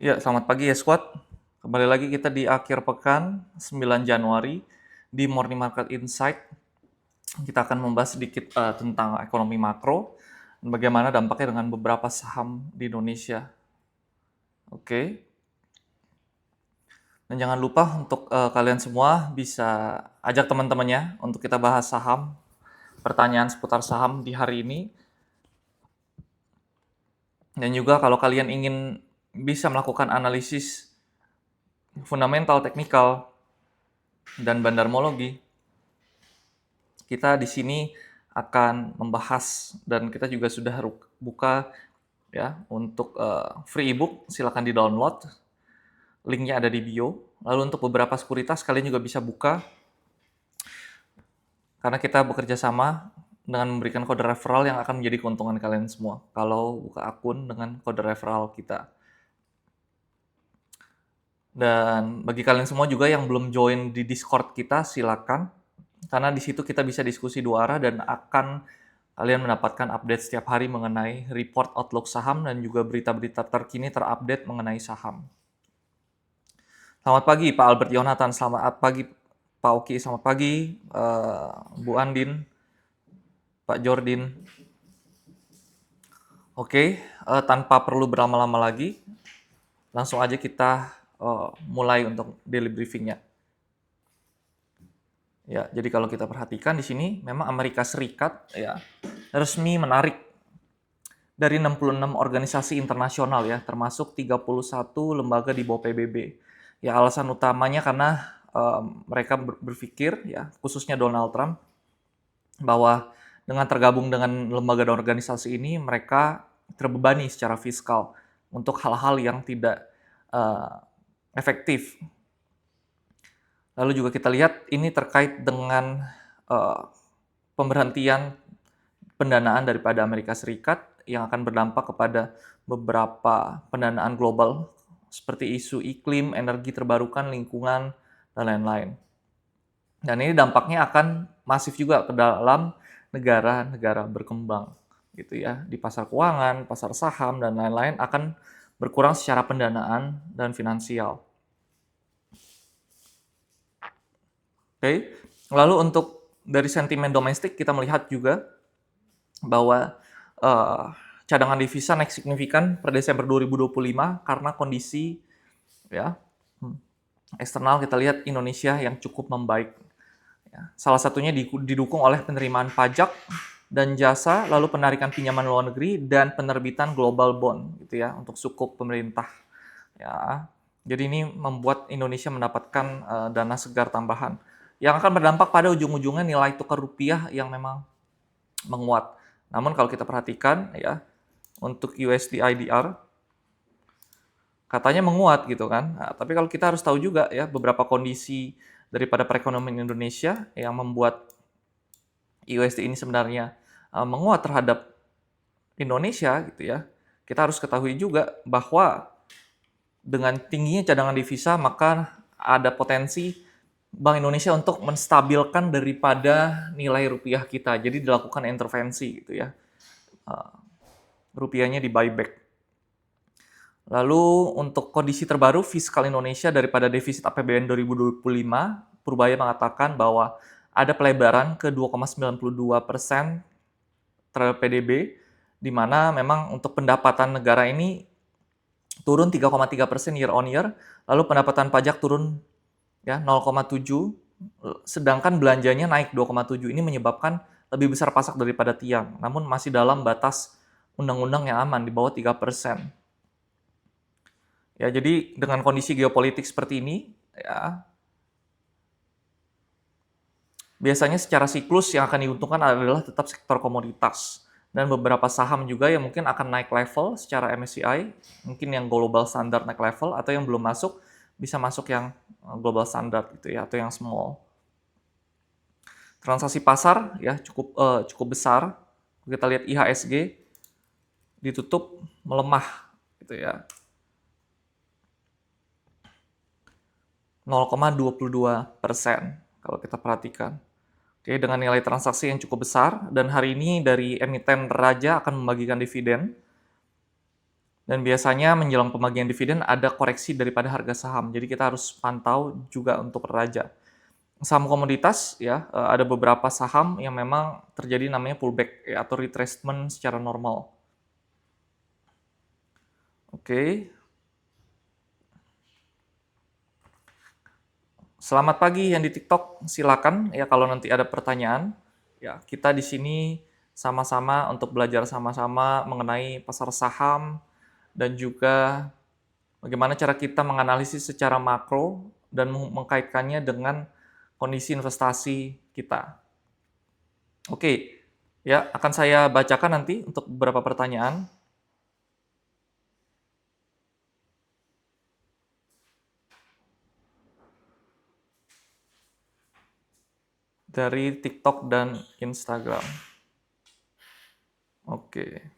Ya, selamat pagi ya squad. Kembali lagi kita di akhir pekan 9 Januari di Morning Market Insight. Kita akan membahas sedikit tentang ekonomi makro dan bagaimana dampaknya dengan beberapa saham di Indonesia. Oke. Dan jangan lupa untuk kalian semua bisa ajak teman-temannya untuk kita bahas saham, pertanyaan seputar saham di hari ini. Dan juga kalau kalian ingin bisa melakukan analisis fundamental, teknikal, dan bandarmologi, kita di sini akan membahas dan kita juga sudah buka ya untuk free ebook, silakan di-download. Linknya ada di bio. Lalu untuk beberapa sekuritas kalian juga bisa buka karena kita bekerja sama dengan memberikan kode referral yang akan menjadi keuntungan kalian semua kalau buka akun dengan kode referral kita. Dan bagi kalian semua juga yang belum join di Discord kita, silakan. Karena di situ kita bisa diskusi dua arah dan akan kalian mendapatkan update setiap hari mengenai report outlook saham dan juga berita-berita terkini terupdate mengenai saham. Selamat pagi Pak Albert Yonatan, selamat pagi Pak Oki, selamat pagi Bu Andin, Pak Jordin. Oke, tanpa perlu berlama-lama lagi, langsung aja kita mulai untuk daily briefingnya. Ya, jadi kalau kita perhatikan di sini memang Amerika Serikat ya resmi menarik dari 66 organisasi internasional ya, termasuk 31 lembaga di bawah PBB. Ya, alasan utamanya karena mereka berpikir ya, khususnya Donald Trump, bahwa dengan tergabung dengan lembaga dan organisasi ini, mereka terbebani secara fiskal untuk hal-hal yang tidak efektif. Lalu juga kita lihat ini terkait dengan pemberhentian pendanaan daripada Amerika Serikat yang akan berdampak kepada beberapa pendanaan global seperti isu iklim, energi terbarukan, lingkungan, dan lain-lain. Dan ini dampaknya akan masif juga ke dalam negara-negara berkembang gitu ya. Di pasar keuangan, pasar saham, dan lain-lain akan berkurang secara pendanaan dan finansial. Oke. Lalu untuk dari sentimen domestik kita melihat juga bahwa cadangan devisa naik signifikan per Desember 2025 karena kondisi ya eksternal. Kita lihat Indonesia yang cukup membaik. Ya. Salah satunya didukung oleh penerimaan pajak dan jasa, lalu penarikan pinjaman luar negeri dan penerbitan global bond gitu ya untuk sukuk pemerintah. Ya. Jadi ini membuat Indonesia mendapatkan dana segar tambahan yang akan berdampak pada ujung-ujungnya nilai tukar rupiah yang memang menguat. Namun kalau kita perhatikan ya untuk USD IDR katanya menguat gitu kan. Nah, tapi kalau kita harus tahu juga ya beberapa kondisi daripada perekonomian Indonesia yang membuat USD ini sebenarnya menguat terhadap Indonesia gitu ya. Kita harus ketahui juga bahwa dengan tingginya cadangan devisa maka ada potensi Bank Indonesia untuk menstabilkan daripada nilai rupiah kita. Jadi dilakukan intervensi gitu ya. Rupiahnya di buyback. Lalu untuk kondisi terbaru fiskal Indonesia daripada defisit APBN 2025, Purbaya mengatakan bahwa ada pelebaran ke 2,92% terhadap PDB, di mana memang untuk pendapatan negara ini turun 3,3% year on year, lalu pendapatan pajak turun ya 0,7, sedangkan belanjanya naik 2,7. Ini menyebabkan lebih besar pasak daripada tiang, namun masih dalam batas undang-undang yang aman di bawah 3%. Ya, jadi dengan kondisi geopolitik seperti ini, ya, biasanya secara siklus yang akan diuntungkan adalah tetap sektor komoditas dan beberapa saham juga yang mungkin akan naik level secara MSCI, mungkin yang global standard naik level atau yang belum masuk bisa masuk yang global standard gitu ya atau yang small. Transaksi pasar ya cukup besar. Kita lihat IHSG ditutup melemah gitu ya. 0,22% kalau kita perhatikan. Oke, dengan nilai transaksi yang cukup besar dan hari ini dari emiten Raja akan membagikan dividen. Dan biasanya menjelang pembagian dividen ada koreksi daripada harga saham. Jadi kita harus pantau juga untuk raja. Saham komoditas ya, ada beberapa saham yang memang terjadi namanya pullback ya, atau retracement secara normal. Oke. Selamat pagi yang di TikTok, silakan ya kalau nanti ada pertanyaan. Ya, kita di sini sama-sama untuk belajar sama-sama mengenai pasar saham dan juga bagaimana cara kita menganalisis secara makro dan mengkaitkannya dengan kondisi investasi kita. Oke, ya akan saya bacakan nanti untuk beberapa pertanyaan. Dari TikTok dan Instagram. Oke.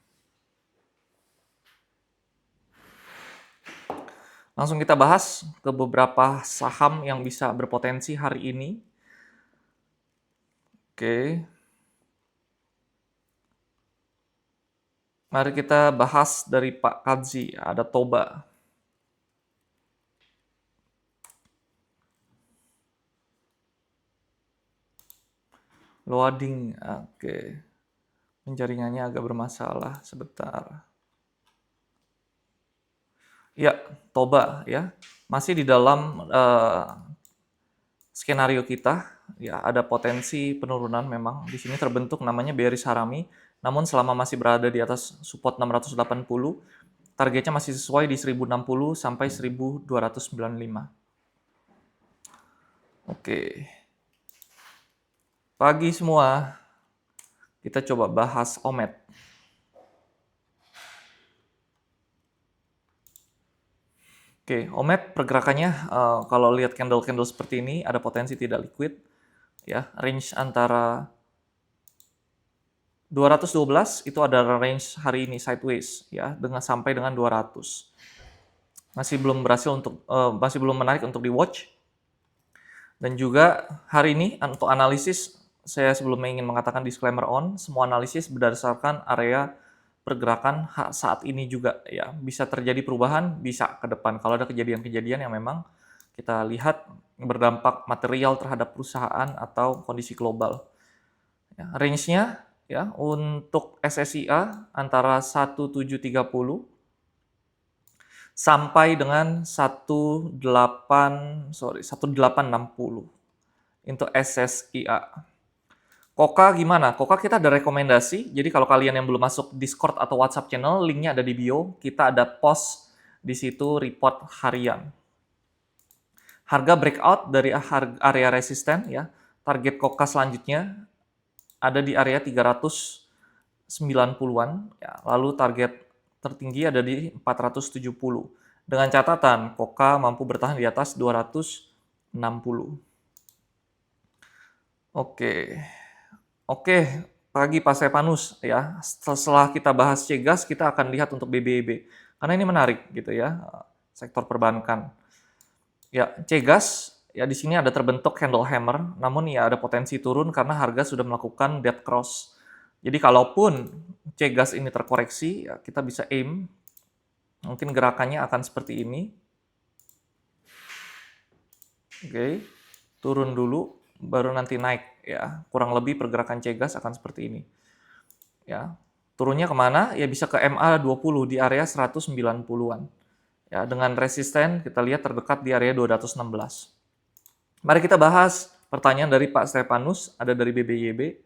Langsung kita bahas ke beberapa saham yang bisa berpotensi hari ini. Oke. Mari kita bahas dari Pak Kadzi, ada Toba. Loading, oke. Penjaringannya agak bermasalah, sebentar. Ya, Toba ya. Masih di dalam skenario kita, ya ada potensi penurunan memang. Di sini terbentuk namanya bearish harami, namun selama masih berada di atas support 680, targetnya masih sesuai di 1060 sampai 1295. Oke. Pagi semua, kita coba bahas Omet. Oke, Omet pergerakannya kalau lihat candle-candle seperti ini ada potensi tidak liquid ya, range antara 212 itu adalah range hari ini sideways ya, dengan sampai dengan 200. Masih belum berhasil untuk masih belum menarik untuk di watch. Dan juga hari ini untuk analisis saya sebelumnya ingin mengatakan disclaimer on, semua analisis berdasarkan area pergerakan saat ini juga ya. Bisa terjadi perubahan, bisa ke depan kalau ada kejadian-kejadian yang memang kita lihat berdampak material terhadap perusahaan atau kondisi global. Ya, range-nya ya untuk SSIA antara 1730 sampai dengan 1860 untuk SSIA. Koka gimana? Koka kita ada rekomendasi. Jadi kalau kalian yang belum masuk Discord atau WhatsApp channel, linknya ada di bio. Kita ada post di situ report harian. Harga breakout dari area resisten ya. Target Koka selanjutnya ada di area 390-an ya. Lalu target tertinggi ada di 470. Dengan catatan Koka mampu bertahan di atas 260. Oke. Oke, pagi Pak Stefanus ya. Setelah kita bahas Cegas, kita akan lihat untuk BBB. Karena ini menarik gitu ya, sektor perbankan. Ya, Cegas ya di sini ada terbentuk candle hammer, namun ya ada potensi turun karena harga sudah melakukan dead cross. Jadi kalaupun Cegas ini terkoreksi, ya kita bisa aim mungkin gerakannya akan seperti ini. Oke. Turun dulu baru nanti naik ya. Kurang lebih pergerakan Cegas akan seperti ini. Ya. Turunnya kemana? Ya bisa ke MA20 di area 190-an. Ya, dengan resisten kita lihat terdekat di area 216. Mari kita bahas pertanyaan dari Pak Stefanus, ada dari BBYB.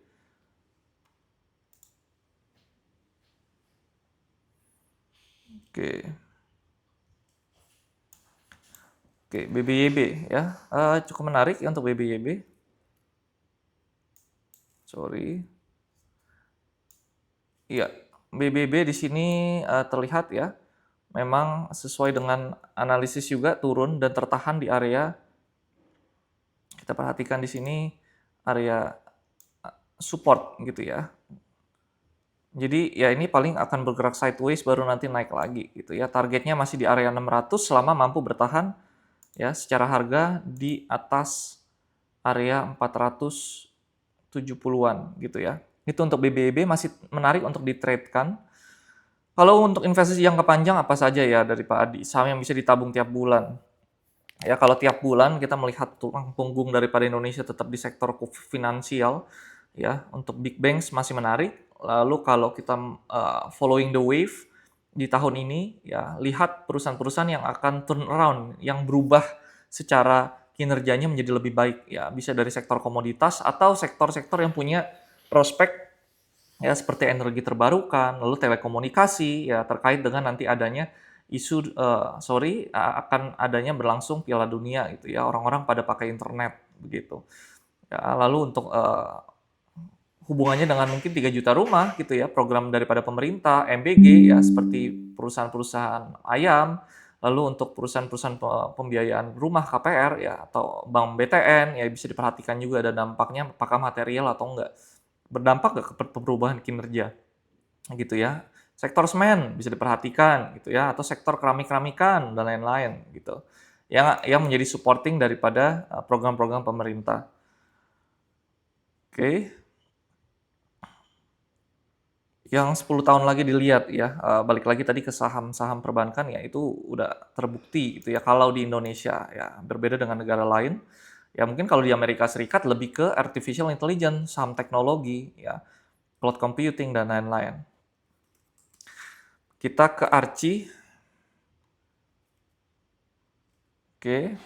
Oke. Oke, BBYB ya. Cukup menarik ya untuk BBYB. Sorry. Iya, BBB di sini terlihat ya, memang sesuai dengan analisis juga turun dan tertahan di area. Kita perhatikan di sini area support gitu ya. Jadi ya ini paling akan bergerak sideways baru nanti naik lagi gitu ya. Targetnya masih di area 600 selama mampu bertahan ya secara harga di atas area 470-an gitu ya. Itu untuk BBB masih menarik untuk di-trade-kan. Kalau untuk investasi jangka panjang apa saja ya dari Pak Adi? Saham yang bisa ditabung tiap bulan. Ya, kalau tiap bulan kita melihat tulang punggung daripada Indonesia tetap di sektor finansial, ya, untuk big banks masih menarik. Lalu kalau kita following the wave di tahun ini, ya, lihat perusahaan-perusahaan yang akan turn around, yang berubah secara kinerjanya menjadi lebih baik, ya, bisa dari sektor komoditas atau sektor-sektor yang punya prospek, ya, seperti energi terbarukan, lalu telekomunikasi, ya, terkait dengan nanti adanya isu akan adanya berlangsung Piala Dunia gitu ya, orang-orang pada pakai internet begitu. Ya, lalu untuk hubungannya dengan mungkin 3 juta rumah gitu ya, program daripada pemerintah, MBG ya seperti perusahaan-perusahaan ayam, lalu untuk perusahaan-perusahaan pembiayaan rumah KPR ya atau bank BTN ya bisa diperhatikan juga ada dampaknya apakah material atau enggak. Berdampak nggak ke perubahan kinerja gitu ya. Sektor semen bisa diperhatikan gitu ya atau sektor keramik-keramikan dan lain-lain gitu. Yang menjadi supporting daripada program-program pemerintah. Oke. Yang 10 tahun lagi dilihat ya, balik lagi tadi ke saham-saham perbankan ya itu udah terbukti gitu ya kalau di Indonesia ya berbeda dengan negara lain. Ya mungkin kalau di Amerika Serikat lebih ke artificial intelligence, saham teknologi ya, cloud computing dan lain-lain. Kita ke Archie. Oke.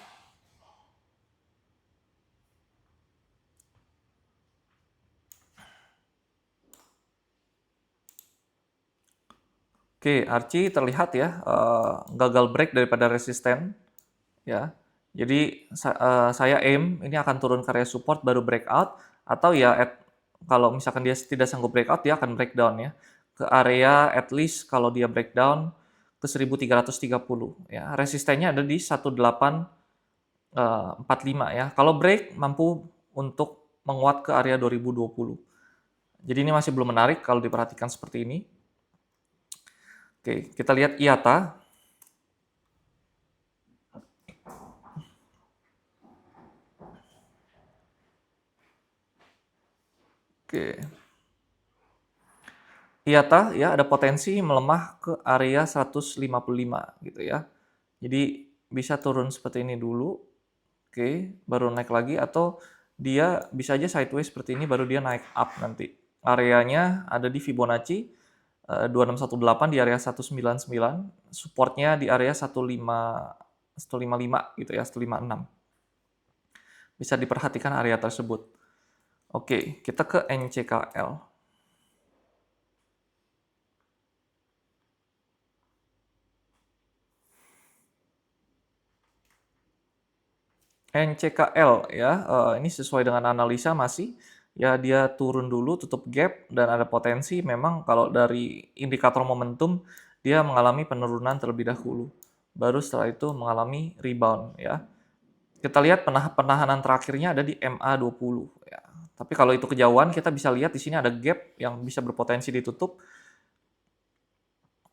Oke, Archie terlihat ya gagal break daripada resisten ya. Jadi saya aim ini akan turun ke area support baru breakout atau ya kalau misalkan dia tidak sanggup breakout dia akan breakdown ya ke area at least kalau dia breakdown ke 1330 ya. Resistennya ada di 1845 ya. Kalau break mampu untuk menguat ke area 2020. Jadi ini masih belum menarik kalau diperhatikan seperti ini. Oke, kita lihat IATA. Oke. IATA ya ada potensi melemah ke area 155 gitu ya. Jadi bisa turun seperti ini dulu. Oke, baru naik lagi atau dia bisa aja sideways seperti ini baru dia naik up nanti. Areanya ada di Fibonacci 2618 di area 199, supportnya di area 155 gitu ya, 156. Bisa diperhatikan area tersebut. Oke, kita ke NCKL. NCKL ya, ini sesuai dengan analisa masih, ya dia turun dulu tutup gap dan ada potensi memang kalau dari indikator momentum dia mengalami penurunan terlebih dahulu. Baru setelah itu mengalami rebound ya. Kita lihat penahanan terakhirnya ada di MA20 ya. Tapi kalau itu kejauhan kita bisa lihat di sini ada gap yang bisa berpotensi ditutup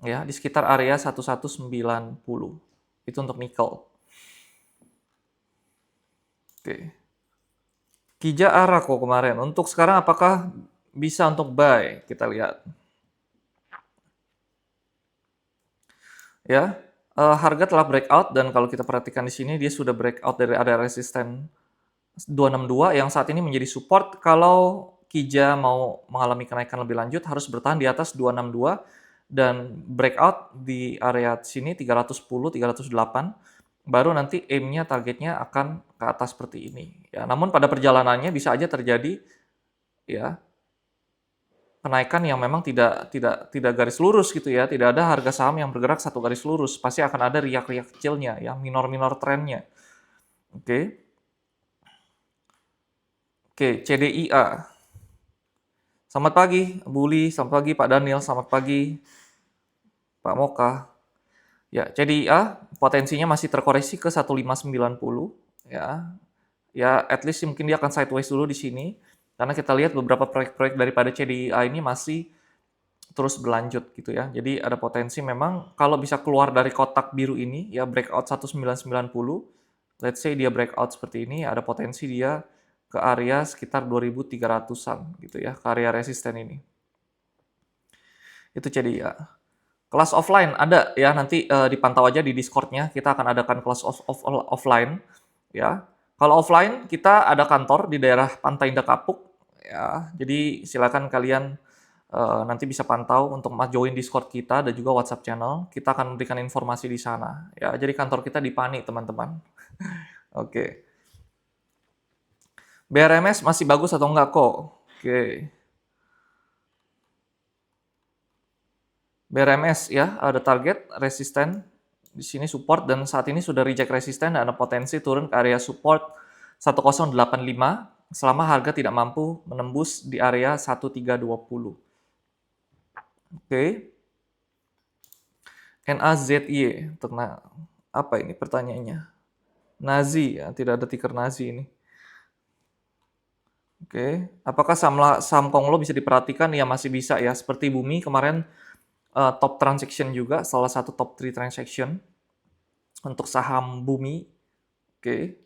ya di sekitar area 1190. Itu untuk nikel. Oke. Kija arah kok kemarin. Untuk sekarang apakah bisa untuk buy? Kita lihat. Ya, harga telah breakout dan kalau kita perhatikan di sini dia sudah breakout dari area resisten 262 yang saat ini menjadi support. Kalau Kija mau mengalami kenaikan lebih lanjut harus bertahan di atas 262 dan breakout di area sini 310, 308. Baru nanti aim-nya targetnya akan ke atas seperti ini. Ya, namun pada perjalanannya bisa aja terjadi ya kenaikan yang memang tidak garis lurus gitu ya, tidak ada harga saham yang bergerak satu garis lurus, pasti akan ada riak-riak kecilnya ya, minor-minor trennya. Oke. Oke, CDIA. Selamat pagi, Bu Uli. Selamat pagi, Pak Daniel. Selamat pagi, Pak Moka. Ya, CDIA potensinya masih terkoreksi ke 1590 ya. Ya, at least mungkin dia akan sideways dulu di sini karena kita lihat beberapa proyek-proyek daripada CDIA ini masih terus berlanjut gitu ya. Jadi ada potensi memang kalau bisa keluar dari kotak biru ini ya breakout 1990, let's say dia breakout seperti ini ada potensi dia ke area sekitar 2300-an gitu ya, ke area resisten ini. Itu CDIA. Kelas offline ada ya, nanti dipantau aja di Discord-nya. Kita akan adakan kelas offline ya. Kalau offline kita ada kantor di daerah Pantai Indah Kapuk ya. Jadi silakan kalian nanti bisa pantau untuk join Discord kita dan juga WhatsApp channel. Kita akan memberikan informasi di sana ya. Jadi kantor kita di Pani, teman-teman. Oke. BRMS masih bagus atau enggak kok? Oke. BRMS ya, ada target, resisten, di sini support, dan saat ini sudah reject resisten dan ada potensi turun ke area support 1085 selama harga tidak mampu menembus di area 1320. Oke. NAZY, apa ini pertanyaannya? Nazi ya, tidak ada ticker Nazi ini. Oke, apakah saham Konglo bisa diperhatikan? Ya masih bisa ya, seperti Bumi kemarin top transaction juga, salah satu top 3 transaction untuk saham Bumi. Oke.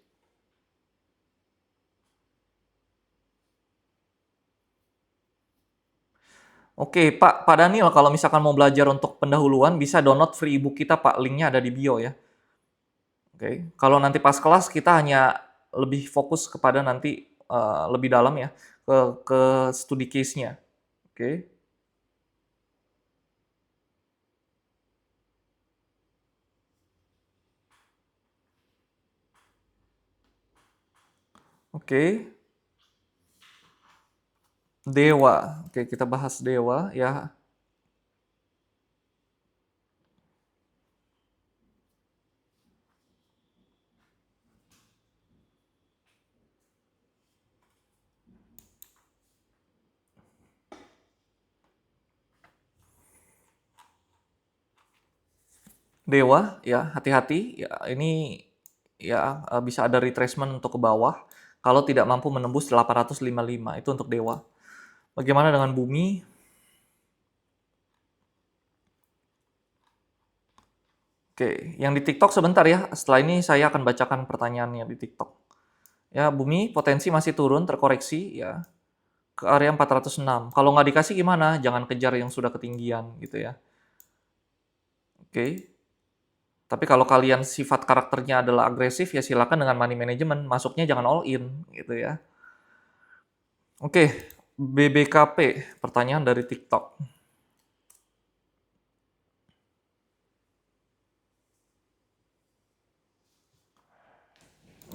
Oke, Pak Daniel, kalau misalkan mau belajar untuk pendahuluan, bisa download free ebook kita, Pak. Linknya ada di bio ya. Oke, kalau nanti pas kelas kita hanya lebih fokus kepada nanti lebih dalam ya ke studi case-nya. Oke. Oke. Dewa. Oke, kita bahas Dewa ya. Dewa ya, hati-hati ya, ini ya bisa ada retracement untuk ke bawah kalau tidak mampu menembus 855 itu untuk Dewa. Bagaimana dengan Bumi? Oke, yang di TikTok sebentar ya. Setelah ini saya akan bacakan pertanyaannya di TikTok. Ya, Bumi potensi masih turun, terkoreksi ya ke area 406. Kalau nggak dikasih gimana? Jangan kejar yang sudah ketinggian gitu ya. Oke. Tapi kalau kalian sifat karakternya adalah agresif ya silakan dengan money management, masuknya jangan all in gitu ya. Oke, BBKP, pertanyaan dari TikTok.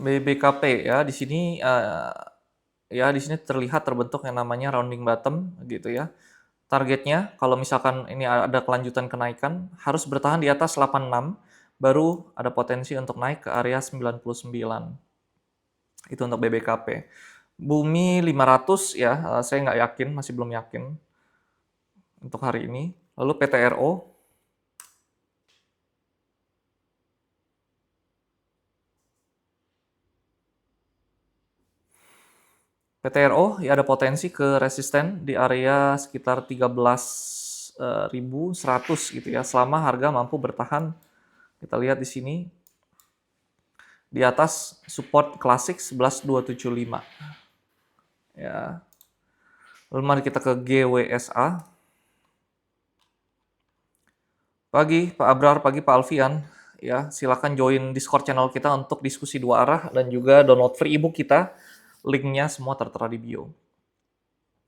BBKP ya, di sini terlihat terbentuk yang namanya rounding bottom gitu ya. Targetnya kalau misalkan ini ada kelanjutan kenaikan harus bertahan di atas 86 baru ada potensi untuk naik ke area 99. Itu untuk BBKP. Bumi 500 ya, saya nggak yakin, masih belum yakin untuk hari ini. Lalu PTRO, ya ada potensi ke resisten di area sekitar 13.100 gitu ya. Selama harga mampu bertahan, kita lihat di sini di atas support klasik 11.275. Ya. Lalu mari kita ke GWSA. Pagi Pak Abrar, pagi Pak Alfian. Ya, silakan join Discord channel kita untuk diskusi dua arah dan juga download free ebook kita. Linknya semua tertera di bio.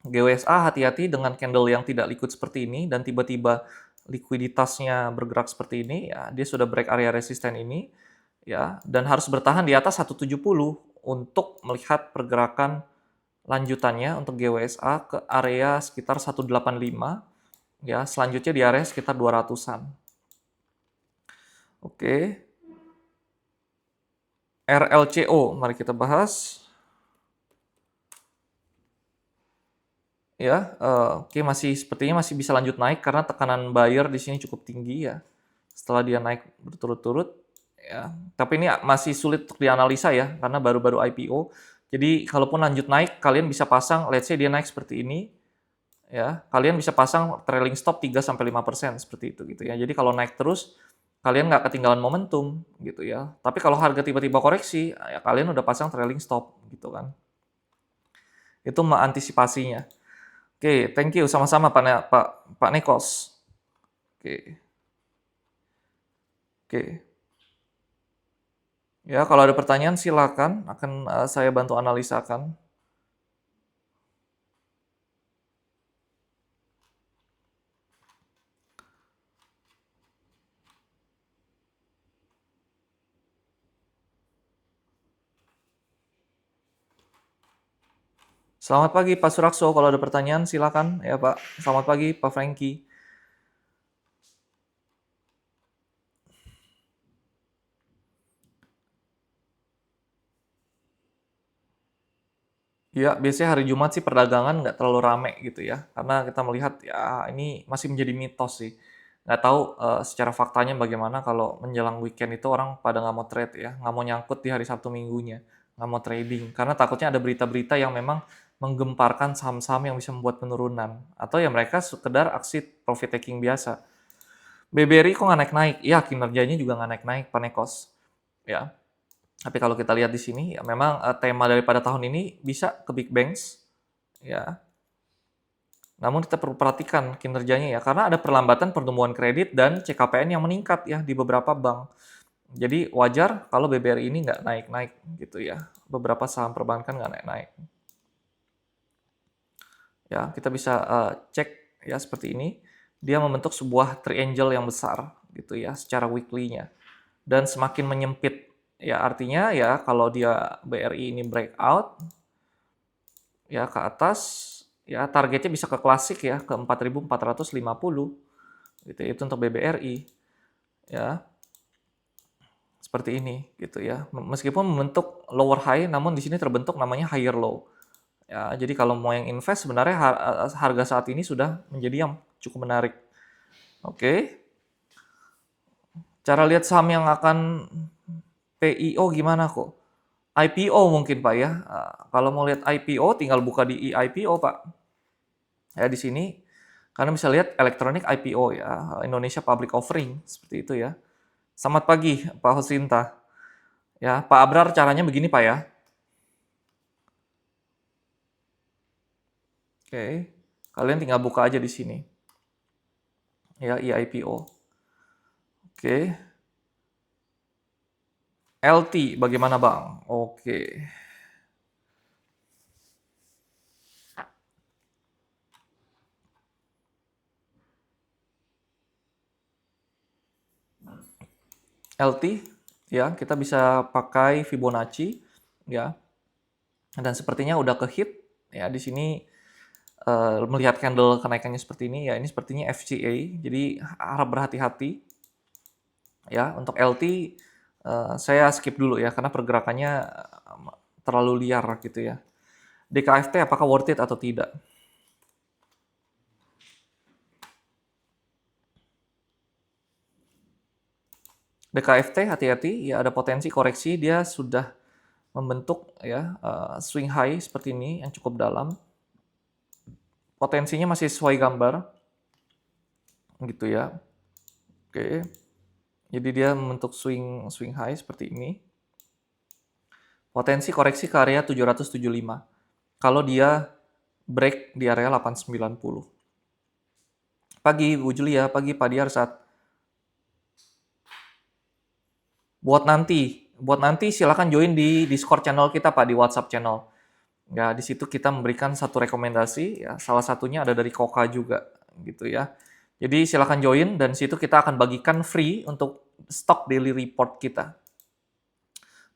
GWSA hati-hati dengan candle yang tidak liquid seperti ini dan tiba-tiba likuiditasnya bergerak seperti ini ya, dia sudah break area resisten ini ya dan harus bertahan di atas 170 untuk melihat pergerakan lanjutannya untuk GWSA ke area sekitar 185 ya, selanjutnya di area sekitar 200-an. Oke. RLCO, mari kita bahas. Ya, oke sepertinya masih bisa lanjut naik karena tekanan buyer di sini cukup tinggi ya. Setelah dia naik berturut-turut ya. Tapi ini masih sulit untuk dianalisa ya karena baru-baru IPO. Jadi kalaupun lanjut naik, kalian bisa pasang let's say dia naik seperti ini ya. Kalian bisa pasang trailing stop 3 sampai 5% seperti itu gitu ya. Jadi kalau naik terus kalian nggak ketinggalan momentum gitu ya. Tapi kalau harga tiba-tiba koreksi, ya kalian udah pasang trailing stop gitu kan. Itu mengantisipasinya. Oke, thank you sama-sama Pak Nekos. Oke. Oke. Ya, kalau ada pertanyaan silakan, akan saya bantu analisakan. Selamat pagi Pak Surakso, kalau ada pertanyaan silakan ya Pak. Selamat pagi Pak Franky. Ya, biasanya hari Jumat sih perdagangan nggak terlalu rame gitu ya, karena kita melihat ya ini masih menjadi mitos sih. Nggak tahu secara faktanya bagaimana kalau menjelang weekend itu orang pada nggak mau trade ya, nggak mau nyangkut di hari Sabtu Minggunya, nggak mau trading, karena takutnya ada berita-berita yang memang menggemparkan saham-saham yang bisa membuat penurunan, atau ya mereka sekedar aksi profit taking biasa. BBRI kok nggak naik-naik? Ya, kinerjanya juga nggak naik-naik, Panekos. Ya, tapi kalau kita lihat di sini, ya memang tema daripada tahun ini bisa ke big banks, ya. Namun kita perlu perhatikan kinerjanya ya, karena ada perlambatan pertumbuhan kredit dan CKPN yang meningkat ya di beberapa bank. Jadi wajar kalau BBRI ini nggak naik-naik gitu ya. Beberapa saham perbankan nggak naik-naik. Ya, kita bisa cek ya seperti ini. Dia membentuk sebuah triangle yang besar gitu ya secara weekly-nya. Dan semakin menyempit ya artinya ya kalau dia BRI ini breakout ya ke atas ya targetnya bisa ke klasik ya ke 4.450 gitu itu untuk BBRI ya seperti ini gitu ya meskipun membentuk lower high namun di sini terbentuk namanya higher low ya jadi kalau mau yang invest sebenarnya harga saat ini sudah menjadi yang cukup menarik. Oke, cara lihat saham yang akan PIO gimana kok? IPO mungkin Pak ya. Kalau mau lihat IPO tinggal buka di IPO Pak. Ya di sini karena bisa lihat elektronik IPO ya, Indonesia Public Offering seperti itu ya. Selamat pagi Pak Hosinta. Ya, Pak Abrar caranya begini Pak ya. Oke. Kalian tinggal buka aja di sini. Ya, IPO. Oke. LT bagaimana Bang? Oke. LT ya, kita bisa pakai Fibonacci ya. Dan sepertinya udah ke hit ya di sini melihat candle kenaikannya seperti ini ya ini sepertinya FCA jadi harap berhati-hati ya untuk LT saya skip dulu ya karena pergerakannya terlalu liar gitu ya. DKFT apakah worth it atau tidak? DKFT hati-hati ya ada potensi koreksi dia sudah membentuk ya swing high seperti ini yang cukup dalam. Potensinya masih sesuai gambar gitu ya. Oke. Jadi dia membentuk swing high seperti ini. Potensi koreksi ke area 775. Kalau dia break di area 890. Pagi Bu Julia, pagi Pak Diarsat. Buat nanti silakan join di Discord channel kita Pak, di WhatsApp channel. Ya, di situ kita memberikan satu rekomendasi ya, salah satunya ada dari Koka juga gitu ya. Jadi silakan join dan situ kita akan bagikan free untuk stok daily report kita.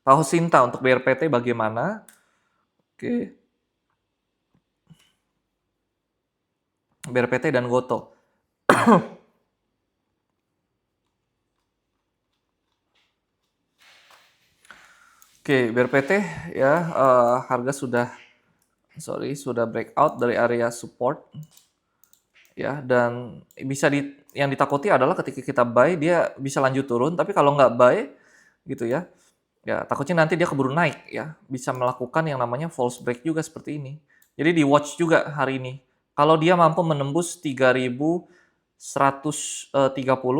Pak Hosinta untuk BRPT bagaimana? Oke. BRPT dan Goto. Oke, BRPT ya harga sudah breakout dari area support ya dan yang ditakuti adalah ketika kita buy dia bisa lanjut turun tapi kalau nggak buy gitu ya takutnya nanti dia keburu naik ya bisa melakukan yang namanya false break juga seperti ini. Jadi di watch juga hari ini kalau dia mampu menembus 3.130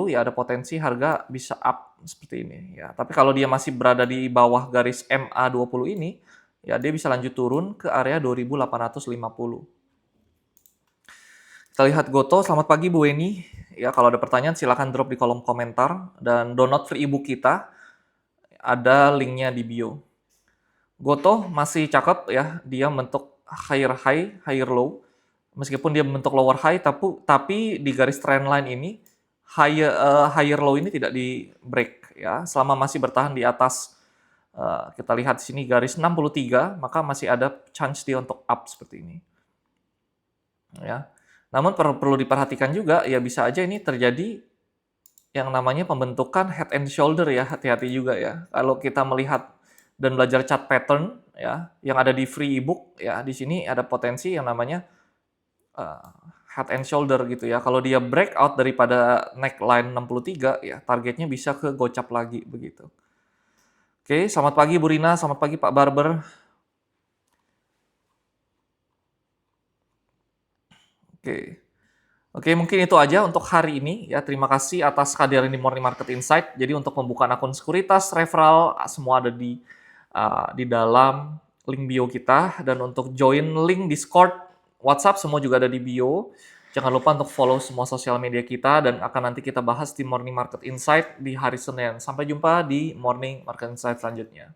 ya ada potensi harga bisa up seperti ini ya. Tapi kalau dia masih berada di bawah garis MA20 ini ya dia bisa lanjut turun ke area 2.850. Kita lihat Goto, selamat pagi Bu Weni. Ya, kalau ada pertanyaan silahkan drop di kolom komentar. Dan download free ebook kita, ada linknya di bio. Goto masih cakep ya, dia bentuk higher high, higher low. Meskipun dia bentuk lower high, tapi di garis trendline ini, higher low ini tidak di break ya. Selama masih bertahan di atas, kita lihat di sini garis 63, maka masih ada chance dia untuk up seperti ini. Ya. Namun perlu diperhatikan juga, ya bisa aja ini terjadi yang namanya pembentukan head and shoulder ya, hati-hati juga ya. Kalau kita melihat dan belajar chart pattern ya, yang ada di free ebook ya, di sini ada potensi yang namanya head and shoulder gitu ya. Kalau dia breakout daripada neckline 63 ya, targetnya bisa ke gocap lagi begitu. Oke, selamat pagi Bu Rina, selamat pagi Pak Barber. Oke. Oke, mungkin itu aja untuk hari ini ya. Terima kasih atas kehadiran di Morning Market Insight. Jadi untuk pembukaan akun sekuritas, referral, semua ada di dalam link bio kita. Dan untuk join link Discord, WhatsApp, semua juga ada di bio. Jangan lupa untuk follow semua sosial media kita dan akan nanti kita bahas di Morning Market Insight di hari Senin. Sampai jumpa di Morning Market Insight selanjutnya.